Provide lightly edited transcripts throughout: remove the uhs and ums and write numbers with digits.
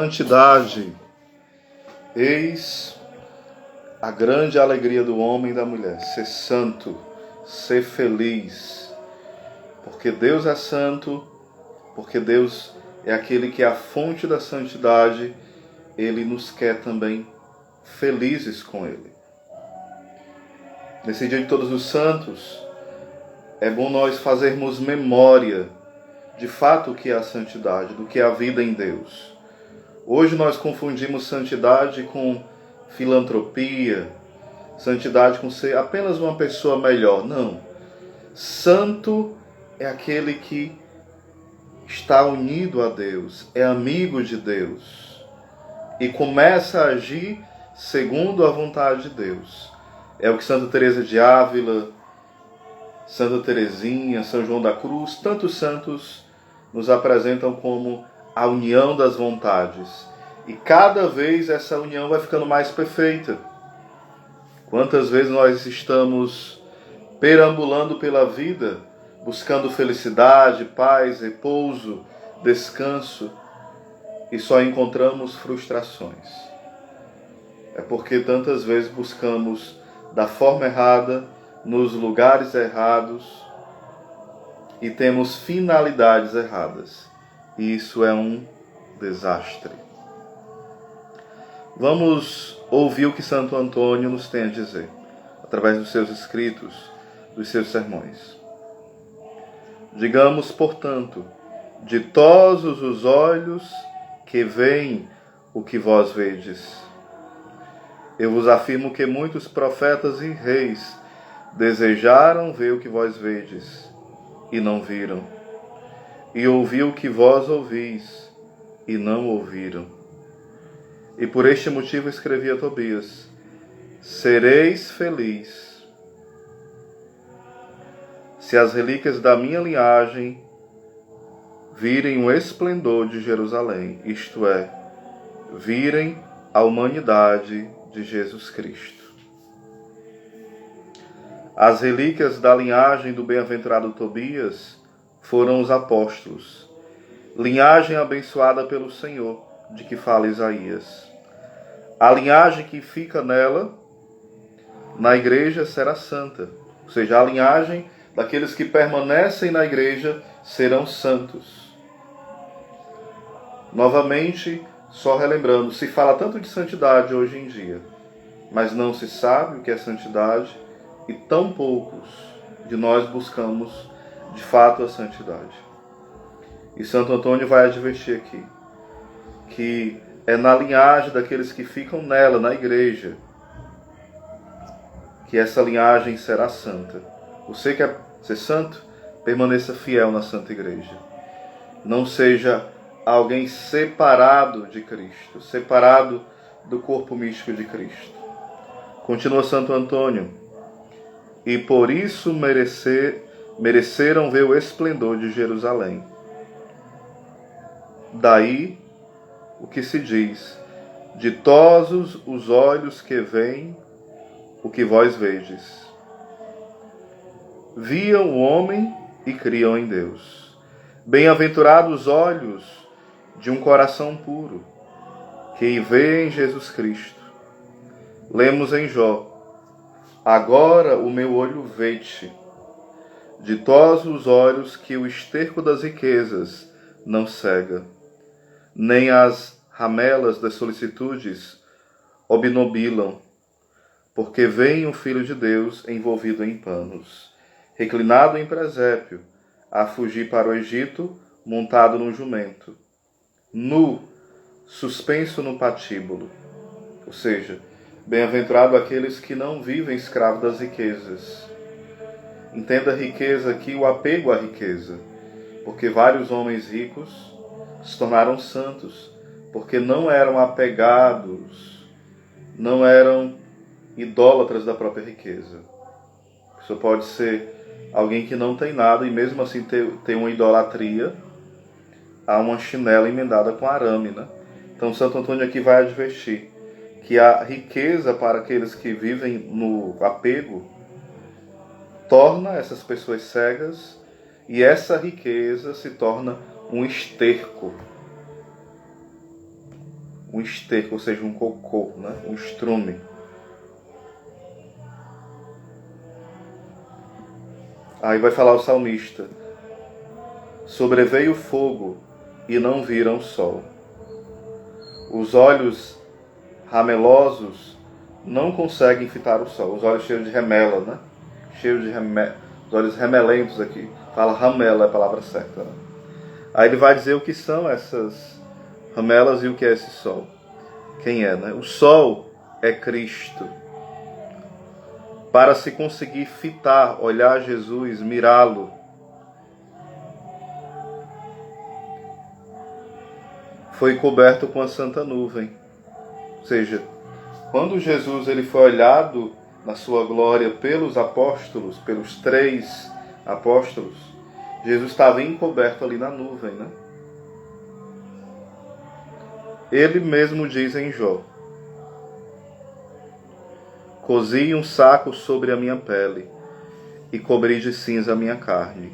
Santidade. Eis a grande alegria do homem e da mulher, ser santo, ser feliz, porque Deus é santo, porque Deus é aquele que é a fonte da santidade. Ele nos quer também felizes com Ele. Nesse dia de Todos os Santos, é bom nós fazermos memória de fato o que é a santidade, do que é a vida em Deus. Hoje nós confundimos santidade com filantropia, santidade com ser apenas uma pessoa melhor. Não. Santo é aquele que está unido a Deus, é amigo de Deus e começa a agir segundo a vontade de Deus. É o que Santa Teresa de Ávila, Santa Teresinha, São João da Cruz, tantos santos nos apresentam como a união das vontades. E cada vez essa união vai ficando mais perfeita. Quantas vezes nós estamos perambulando pela vida, buscando felicidade, paz, repouso, descanso, e só encontramos frustrações. É porque tantas vezes buscamos da forma errada, nos lugares errados, e temos finalidades erradas. E isso é um desastre. Vamos ouvir o que Santo Antônio nos tem a dizer, através dos seus escritos, dos seus sermões. Digamos, portanto, ditosos os olhos que veem o que vós vedes. Eu vos afirmo que muitos profetas e reis desejaram ver o que vós vedes, e não viram, e ouvir o que vós ouvis, e não ouviram. E por este motivo escrevi a Tobias: sereis feliz, se as relíquias da minha linhagem virem o esplendor de Jerusalém, isto é, virem a humanidade de Jesus Cristo. As relíquias da linhagem do bem-aventurado Tobias foram os apóstolos, linhagem abençoada pelo Senhor, de que fala Isaías. A linhagem que fica nela, na igreja, será santa, ou seja, a linhagem daqueles que permanecem na igreja serão santos. Novamente, só relembrando, se fala tanto de santidade hoje em dia, mas não se sabe o que é santidade, e tão poucos de nós buscamos de fato a santidade. E Santo Antônio vai advertir aqui que é na linhagem daqueles que ficam nela, na igreja, que essa linhagem será santa. Você quer ser santo? Permaneça fiel na Santa Igreja. Não seja alguém separado de Cristo, separado do corpo místico de Cristo. Continua Santo Antônio: e por isso mereceram ver o esplendor de Jerusalém. Daí o que se diz: ditosos os olhos que veem o que vós vedes. Viam o homem e criam em Deus. Bem-aventurados os olhos de um coração puro, que vêem Jesus Cristo. Lemos em Jó: agora o meu olho vê-te. Ditosos os olhos que o esterco das riquezas não cega, nem as ramelas das solicitudes obnubilam, porque veem o Filho de Deus envolvido em panos, reclinado em presépio, a fugir para o Egito, montado num jumento, nu, suspenso no patíbulo. Ou seja, bem-aventurado aqueles que não vivem escravos das riquezas. Entenda a riqueza aqui, o apego à riqueza, porque vários homens ricos se tornaram santos, porque não eram apegados, não eram idólatras da própria riqueza. Isso pode ser alguém que não tem nada e mesmo assim tem uma idolatria a uma chinela emendada com arame, né? Então Santo Antônio aqui vai advertir que a riqueza para aqueles que vivem no apego torna essas pessoas cegas, e essa riqueza se torna um esterco. um esterco, ou seja, um cocô, né? Um estrume. Aí vai falar o salmista: sobreveio o fogo e não viram o sol. Os olhos ramelosos não conseguem fitar o sol. Os olhos cheios de remela, né? Cheios de os olhos remelentos aqui. Fala ramela, é a palavra certa, né? Aí ele vai dizer o que são essas ramelas e o que é esse sol. Quem é, né? O sol é Cristo. Para se conseguir fitar, olhar Jesus, mirá-lo, foi coberto com a santa nuvem. Ou seja, quando Jesus ele foi olhado na sua glória pelos apóstolos, pelos 3 apóstolos, Jesus estava encoberto ali na nuvem, né? Ele mesmo diz em Jó: cozi um saco sobre a minha pele e cobri de cinza a minha carne.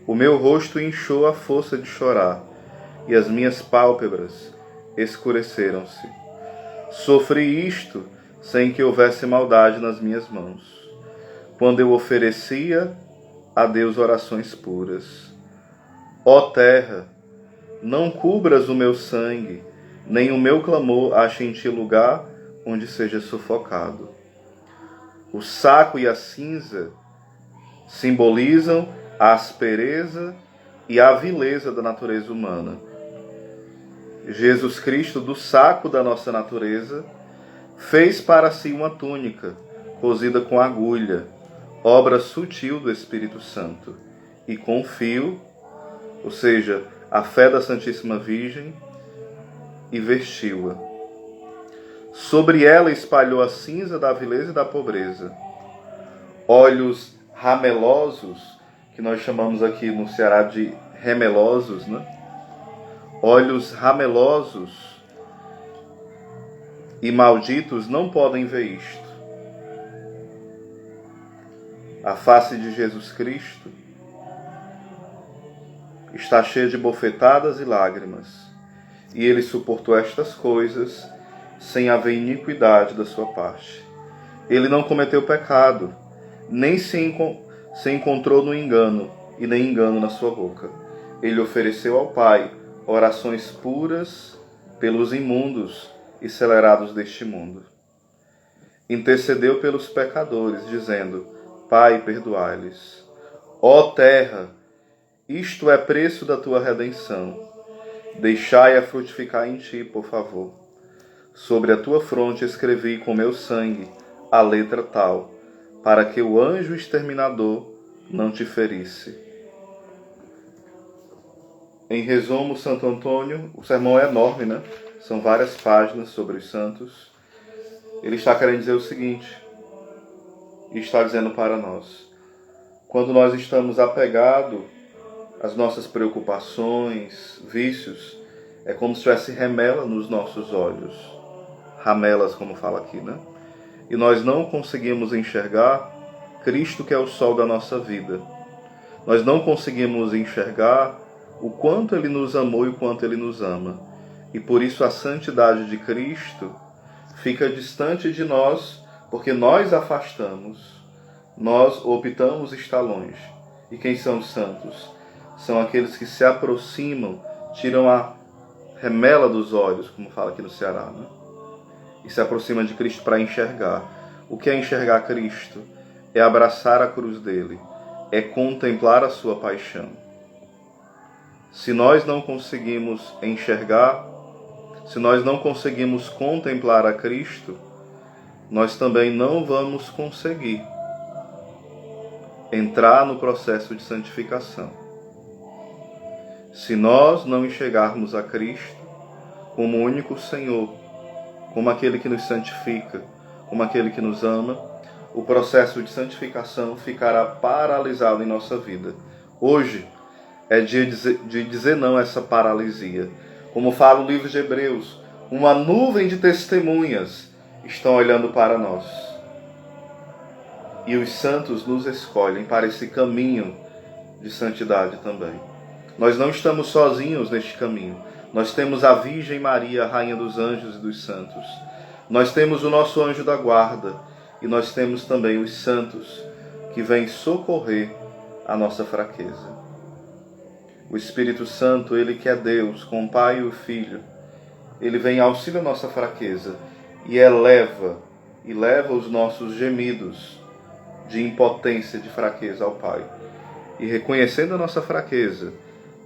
O meu rosto inchou à força de chorar e as minhas pálpebras escureceram-se. Sofri isto sem que houvesse maldade nas minhas mãos, quando eu oferecia a Deus orações puras. Ó terra, não cubras o meu sangue, nem o meu clamor ache em ti lugar onde seja sufocado. O saco e a cinza simbolizam a aspereza e a vileza da natureza humana. Jesus Cristo, do saco da nossa natureza, fez para si uma túnica, cosida com agulha, obra sutil do Espírito Santo, e com fio, ou seja, a fé da Santíssima Virgem, e vestiu-a. Sobre ela espalhou a cinza da vileza e da pobreza. Olhos ramelosos, que nós chamamos aqui no Ceará de remelosos, né? Olhos ramelosos e malditos não podem ver isto. A face de Jesus Cristo está cheia de bofetadas e lágrimas, e ele suportou estas coisas sem haver iniquidade da sua parte. Ele não cometeu pecado, nem se encontrou no engano, e nem engano na sua boca. Ele ofereceu ao Pai orações puras pelos imundos e celerados deste mundo. Intercedeu pelos pecadores, dizendo: Pai, perdoai-lhes. Ó terra, isto é preço da tua redenção. Deixai-a frutificar em ti, por favor. Sobre a tua fronte escrevi com meu sangue a letra tal, para que o anjo exterminador não te ferisse. Em resumo, Santo Antônio, o sermão é enorme, né? São várias páginas sobre os santos. Ele está querendo dizer o seguinte, e está dizendo para nós: quando nós estamos apegados às nossas preocupações, vícios, é como se tivesse remela nos nossos olhos. Ramelas, como fala aqui, né? E nós não conseguimos enxergar Cristo, que é o sol da nossa vida. Nós não conseguimos enxergar o quanto Ele nos amou e o quanto Ele nos ama. E por isso a santidade de Cristo fica distante de nós, porque nós afastamos, nós optamos estar longe. E quem são os santos? São aqueles que se aproximam, tiram a remela dos olhos, como fala aqui no Ceará, né? E se aproximam de Cristo para enxergar. O que é enxergar Cristo? É abraçar a cruz dele, é contemplar a sua paixão. Se nós não conseguimos enxergar, se nós não conseguimos contemplar a Cristo, nós também não vamos conseguir entrar no processo de santificação. Se nós não enxergarmos a Cristo como o único Senhor, como aquele que nos santifica, como aquele que nos ama, o processo de santificação ficará paralisado em nossa vida. Hoje é dia de dizer não a essa paralisia. Como fala o livro de Hebreus, uma nuvem de testemunhas estão olhando para nós. E os santos nos escolhem para esse caminho de santidade também. Nós não estamos sozinhos neste caminho. Nós temos a Virgem Maria, Rainha dos Anjos e dos Santos. Nós temos o nosso anjo da guarda e nós temos também os santos que vêm socorrer a nossa fraqueza. O Espírito Santo, ele que é Deus, com o Pai e o Filho, ele vem em auxílio à nossa fraqueza e leva os nossos gemidos de impotência, de fraqueza ao Pai. E reconhecendo a nossa fraqueza,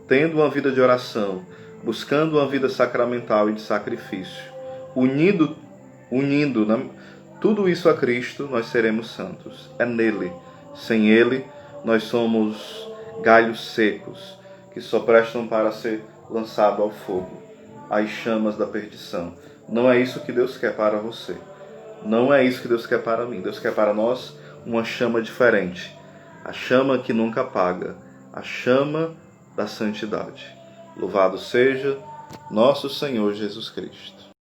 tendo uma vida de oração, buscando uma vida sacramental e de sacrifício, unindo tudo isso a Cristo, nós seremos santos. É nele. Sem ele, nós somos galhos secos, que só prestam para ser lançado ao fogo, às chamas da perdição. Não é isso que Deus quer para você. Não é isso que Deus quer para mim. Deus quer para nós uma chama diferente. A chama que nunca apaga. A chama da santidade. Louvado seja nosso Senhor Jesus Cristo.